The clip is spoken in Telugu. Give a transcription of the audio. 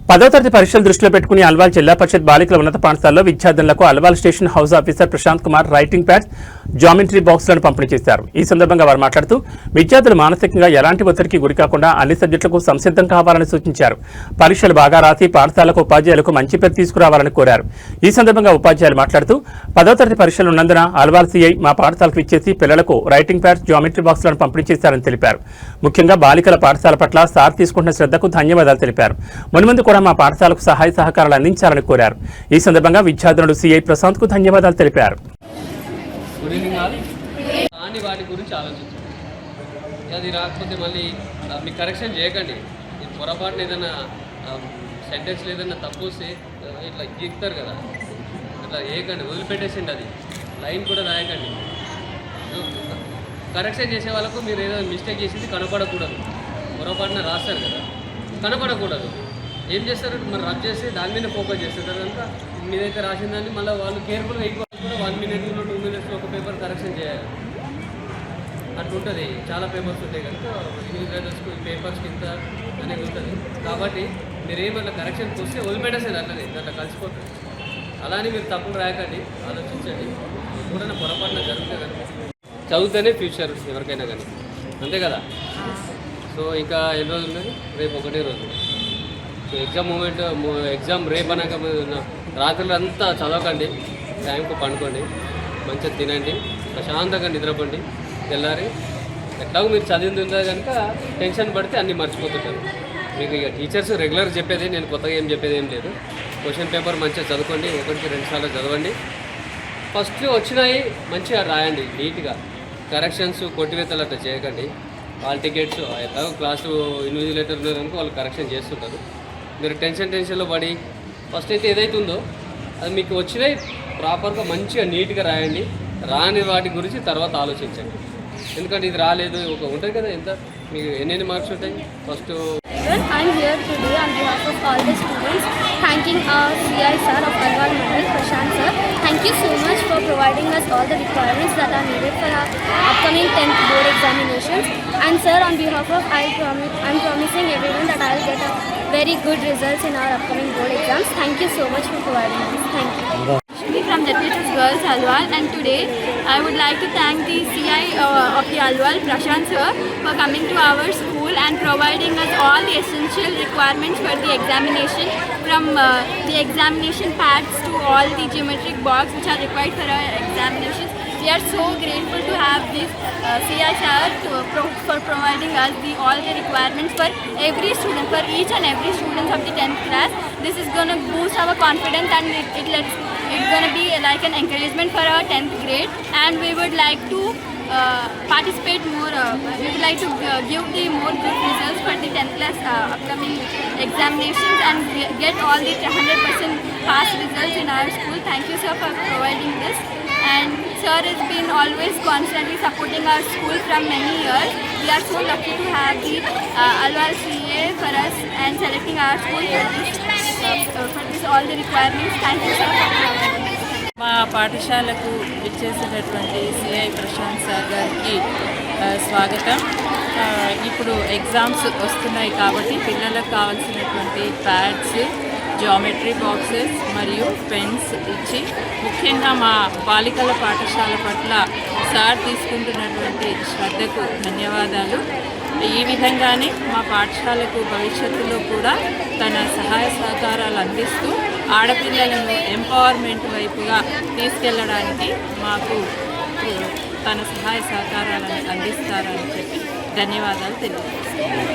10వ తరగతి పరీక్షలు దృష్టిలో పెట్టుకుని అల్వాల్ జిల్లా పరిషత్ బాలికల ఉన్నత పాఠశాలలో విద్యార్థులకు Alwal station house officer Prashant Kumar writing pads, geometry బాక్సులను పంపిణీ చేశారు. ఈ సందర్భంగా వారు మాట్లాడుతూ విద్యార్థులు మానసికంగా ఎలాంటి ఒత్తిడికి గురికాకుండా అన్ని సబ్జెక్టులకు సంసిద్ధం కావాలని సూచించారు. పరీక్షలు బాగా రాసి పాఠశాలకు ఉపాధ్యాయులకు మంచి పేరు తీసుకురావాలని కోరారు. ఈ సందర్భంగా ఉపాధ్యాయులు మాట్లాడుతూ 10వ తరగతి పరీక్షలు ఉన్నందున అల్వాల్ సిఐ మా పాఠశాలకు ఇచ్చేసి పిల్లలకు రైటింగ్ ప్యాడ్స్, జామెట్రీ బాక్సులను పంపిణీ చేశారని తెలిపారు. ముఖ్యంగా బాలికల పాఠశాల పట్ల సార్ తీసుకుంటున్న శ్రద్ధకు ధన్యవాదాలు తెలిపారు. మున్ముందు మా పాఠశాలకు సహాయ సహకారాలు అందించాలని కోరారు. ఈ సందర్భంగా విద్యార్థులు సిఐ ప్రశాంత్ కు ధన్యవాదాలు తెలిపారు. వాటి గురించి ఆలోచించండి. అది రాకపోతే మళ్ళీ మీకు కరెక్షన్ చేయకండి. పొరపాటున ఏదైనా సెంటెన్స్ ఏదైనా తప్పు వస్తే ఇట్లా గీక్తారు కదా, అట్లా వేయకండి, వదిలిపెట్టేసిండి. అది లైన్ కూడా రాయకండి. కరెక్షన్ చేసే వాళ్ళకు మీరు ఏదో మిస్టేక్ చేసింది కనపడకూడదు. పొరపాటున రాస్తారు కదా, కనపడకూడదు. ఏం చేస్తారు మరి, రబ్ చేసి దాని మీద ఫోకస్ చేస్తారు. కనుక మీదైతే రాసిన దాన్ని మళ్ళీ వాళ్ళు కేర్ఫుల్గా ఎక్కువ కూడా 1 minute 2 minutes ఒక పేపర్ కరెక్షన్ చేయాలి. అట్లుంటుంది. చాలా పేపర్స్ ఉంటాయి కనుక ఇన్విజిలేటర్స్కి పేపర్స్ కింద అనేది ఉంటుంది. కాబట్టి మీరు ఏమన్నా కరెక్షన్కి వస్తే వదిలిపెట్టేసేది అట్లనే, దాంట్లో కలిసిపోతుంది. అలానే మీరు తప్పులు రాయకండి, ఆలోచించండి. ఎప్పుడైనా పొరపాటున జరుగుతుంది కనుక చదివితేనే ఫ్యూచర్ ఎవరికైనా కానీ, అంతే కదా. సో ఇంకా ఎన్ని రోజులు ఉన్నది? రేపు ఒకటే రోజు. సో ఎగ్జామ్ రేపు అనక రాత్రులు అంతా చదవకండి, టైంకు పండుకోండి, మంచిగా తినండి, ప్రశాంతంగా నిద్రపోండి. తెల్లారి ఎట్లాగో మీరు చదివింది ఉందా కనుక టెన్షన్ పడితే అన్నీ మర్చిపోతుంటారు. మీకు ఇక టీచర్స్ రెగ్యులర్ చెప్పేది, నేను కొత్తగా ఏం చెప్పేది ఏం లేదు. క్వశ్చన్ పేపర్ మంచిగా చదువుకోండి, 1-2 సార్లు చదవండి. ఫస్ట్ వచ్చినాయి మంచిగా రాయండి నీట్గా. కరెక్షన్స్ కొట్టివేతలు అట్లా చేయకండి. హాల్ టికెట్స్ ఎట్లాగో క్లాసు ఇన్విజిలేటర్ ఉన్నారనుకో వాళ్ళు కరెక్షన్ చేస్తుంటారు. మీరు టెన్షన్లో పడి ఫస్ట్ అయితే ఏదైతే ఉందో అది మీకు వచ్చినాయి ప్రాపర్గా మంచిగా నీట్గా రాయండి. రాని వాటి గురించి తర్వాత ఆలోచించండి. ఎందుకంటే ఇది రాలేదు ఒక ఉంటుంది కదా, ఎంత మీకు ఎన్ని మార్క్స్ ఉంటాయి. First I'm here today on behalf of all the students, thanking our CI sir of Alwal Mandal, Prashant sir. Thank you so much for providing us all the requirements that are needed for our upcoming 10th board examinations. And sir, on behalf of I'm promising everyone that I'll get a very good results in our upcoming board exams. Thank you so much for providing this. Thank you. From Jati's Girls Alwal, and today I would like to thank the CI of the Alwal, Prashant sir, for coming to our school and providing us all the essential requirements for the examination, from the examination pads to all the geometric box which are required for our examinations. We are so grateful to have this CI sir for providing us all the requirements for every student, for each and every student of the 10th class. This is going to boost our confidence, and it's going to be like an encouragement for our 10th grade, and we would like to participate more. We would like to give the more good results for the 10th class upcoming examinations and get all the 100% pass results in our school. Thank you sir for providing this, and sir has been always constantly supporting our school from many years. We are so lucky to have the Alwal CA for us and selecting our school for this all the requirements. Thank you sir for providing this. మా పాఠశాలకు ఇచ్చేసినటువంటి సిఐ ప్రశాంత్ సార్ గారికి స్వాగతం. ఇప్పుడు ఎగ్జామ్స్ వస్తున్నాయి కాబట్టి పిల్లలకు కావాల్సినటువంటి ప్యాడ్స్, జామెట్రీ బాక్సెస్ మరియు పెన్స్ ఇచ్చి, ముఖ్యంగా మా బాలికల పాఠశాల పట్ల సార్ తీసుకుంటున్నటువంటి శ్రద్ధకు ధన్యవాదాలు. ఈ విధంగానే మా పాఠశాలకు భవిష్యత్తులో కూడా తన సహాయ సహకారాలు అందిస్తూ ఆడపిల్లలను ఎంపవర్మెంట్ వైపుగా తీసుకెళ్లడానికి మాకు తన సహాయ సహకారాలను అందిస్తారని చెప్పి ధన్యవాదాలు తెలియజేస్తాను.